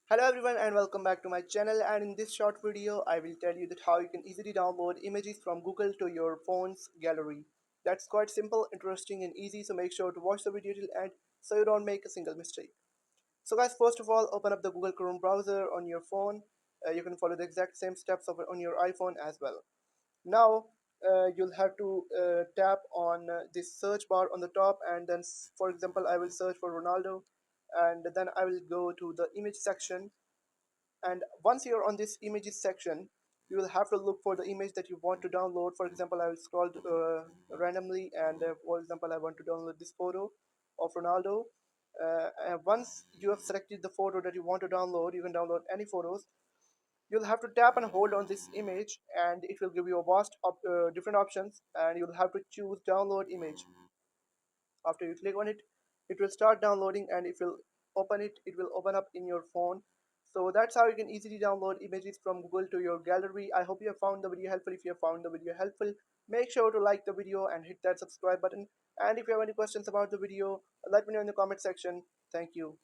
Hello everyone and welcome back to my channel, and in this short video I will tell you that how you can easily download images from Google to your phone's gallery. That's quite simple, interesting and easy, so make sure to watch the video till end so you don't make a single mistake. So guys, first of all, open up the Google Chrome browser on your phone. You can follow the exact same steps on your iPhone as well. Now you'll have to tap on this search bar on the top, and then for example I will search for Ronaldo, and then I will go to the image section. And once you're on this images section, you will have to look for the image that you want to download. For example, I will scroll randomly, and for example I want to download this photo of Ronaldo. And once you have selected the photo that you want to download, you can download any photos. You'll have to tap and hold on this image, and it will give you a different options, and you'll have to choose download image. After you click on it, it will start downloading, and if you open it, it will open up in your phone. So that's how you can easily download images from Google to your gallery. I hope you have found the video helpful. If you have found the video helpful, make sure to like the video and hit that subscribe button. And if you have any questions about the video, let me know in the comment section. Thank you.